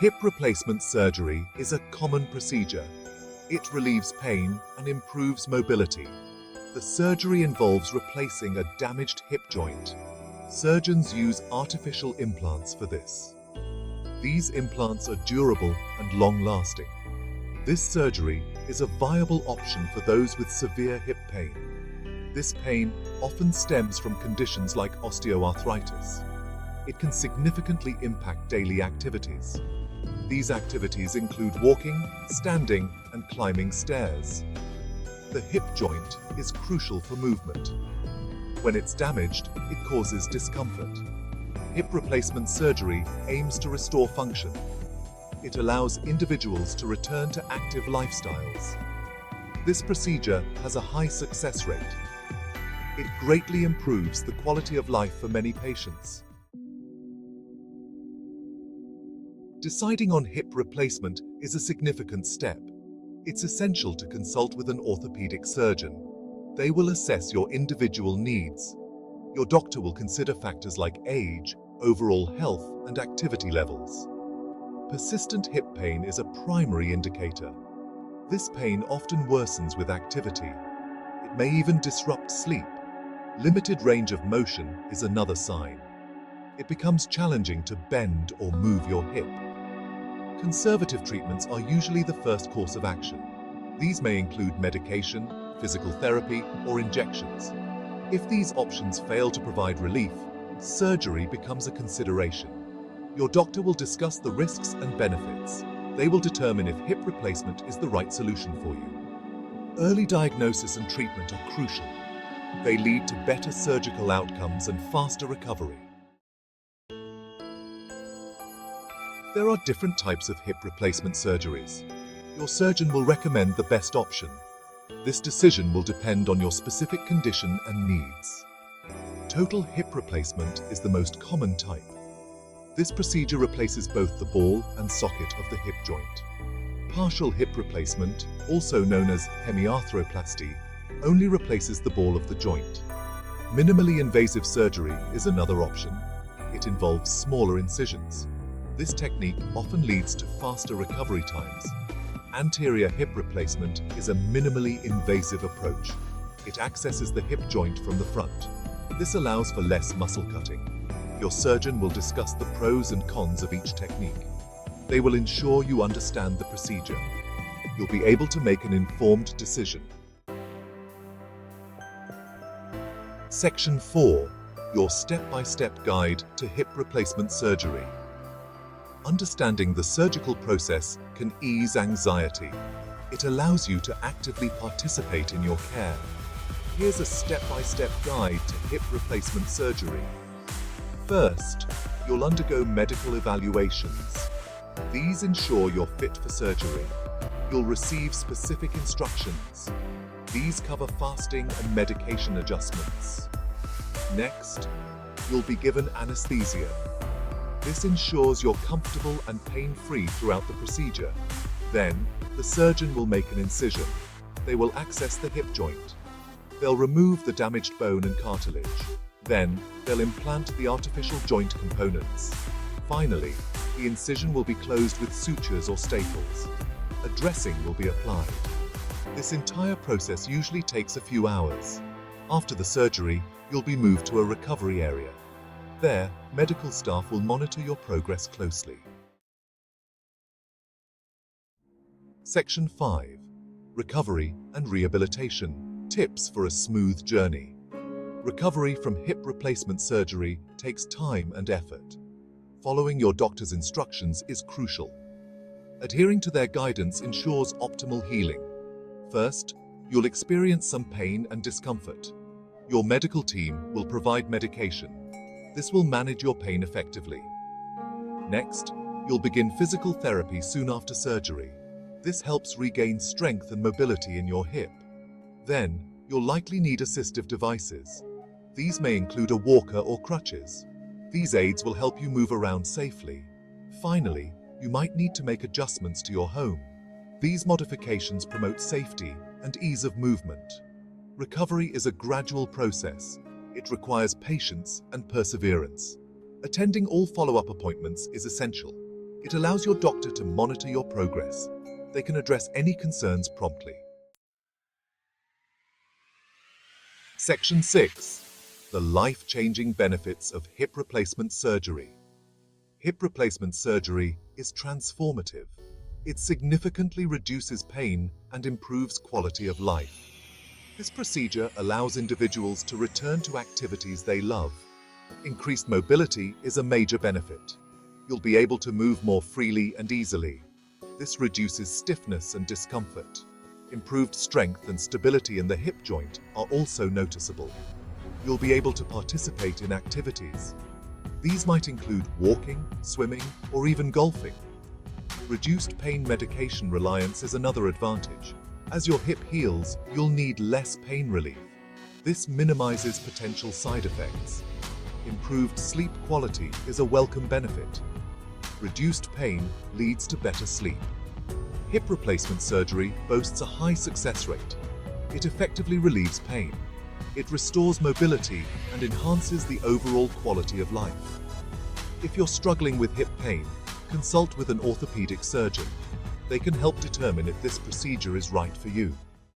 Hip replacement surgery is a common procedure. It relieves pain and improves mobility. The surgery involves replacing a damaged hip joint. Surgeons use artificial implants for this. These implants are durable and long-lasting. This surgery is a viable option for those with severe hip pain. This pain often stems from conditions like osteoarthritis. It can significantly impact daily activities. These activities include walking, standing, and climbing stairs. The hip joint is crucial for movement. When it's damaged, it causes discomfort. Hip replacement surgery aims to restore function. It allows individuals to return to active lifestyles. This procedure has a high success rate. It greatly improves the quality of life for many patients. Deciding on hip replacement is a significant step. It's essential to consult with an orthopedic surgeon. They will assess your individual needs. Your doctor will consider factors like age, overall health, and activity levels. Persistent hip pain is a primary indicator. This pain often worsens with activity. It may even disrupt sleep. Limited range of motion is another sign. It becomes challenging to bend or move your hip. Conservative treatments are usually the first course of action. These may include medication, physical therapy, or injections. If these options fail to provide relief, surgery becomes a consideration. Your doctor will discuss the risks and benefits. They will determine if hip replacement is the right solution for you. Early diagnosis and treatment are crucial. They lead to better surgical outcomes and faster recovery. There are different types of hip replacement surgeries. Your surgeon will recommend the best option. This decision will depend on your specific condition and needs. Total hip replacement is the most common type. This procedure replaces both the ball and socket of the hip joint. Partial hip replacement, also known as hemiarthroplasty, only replaces the ball of the joint. Minimally invasive surgery is another option. It involves smaller incisions. This technique often leads to faster recovery times. Anterior hip replacement is a minimally invasive approach. It accesses the hip joint from the front. This allows for less muscle cutting. Your surgeon will discuss the pros and cons of each technique. They will ensure you understand the procedure. You'll be able to make an informed decision. Section 4. Your step-by-step guide to hip replacement surgery. Understanding the surgical process can ease anxiety. It allows you to actively participate in your care. Here's a step-by-step guide to hip replacement surgery. First, you'll undergo medical evaluations. These ensure you're fit for surgery. You'll receive specific instructions. These cover fasting and medication adjustments. Next, you'll be given anesthesia. This ensures you're comfortable and pain-free throughout the procedure. Then, the surgeon will make an incision. They will access the hip joint. They'll remove the damaged bone and cartilage. Then, they'll implant the artificial joint components. Finally, the incision will be closed with sutures or staples. A dressing will be applied. This entire process usually takes a few hours. After the surgery, you'll be moved to a recovery area. There, medical staff will monitor your progress closely. Section 5. Recovery and Rehabilitation. Tips for a smooth journey. Recovery from hip replacement surgery takes time and effort. Following your doctor's instructions is crucial. Adhering to their guidance ensures optimal healing. First, you'll experience some pain and discomfort. Your medical team will provide medication. This will manage your pain effectively. Next, you'll begin physical therapy soon after surgery. This helps regain strength and mobility in your hip. Then, you'll likely need assistive devices. These may include a walker or crutches. These aids will help you move around safely. Finally, you might need to make adjustments to your home. These modifications promote safety and ease of movement. Recovery is a gradual process. It requires patience and perseverance. Attending all follow-up appointments is essential. It allows your doctor to monitor your progress. They can address any concerns promptly. Section 6. The life-changing benefits of hip replacement surgery. Hip replacement surgery is transformative. It significantly reduces pain and improves quality of life. This procedure allows individuals to return to activities they love. Increased mobility is a major benefit. You'll be able to move more freely and easily. This reduces stiffness and discomfort. Improved strength and stability in the hip joint are also noticeable. You'll be able to participate in activities. These might include walking, swimming, or even golfing. Reduced pain medication reliance is another advantage. As your hip heals, you'll need less pain relief. This minimizes potential side effects. Improved sleep quality is a welcome benefit. Reduced pain leads to better sleep. Hip replacement surgery boasts a high success rate. It effectively relieves pain. It restores mobility and enhances the overall quality of life. If you're struggling with hip pain, consult with an orthopedic surgeon. They can help determine if this procedure is right for you.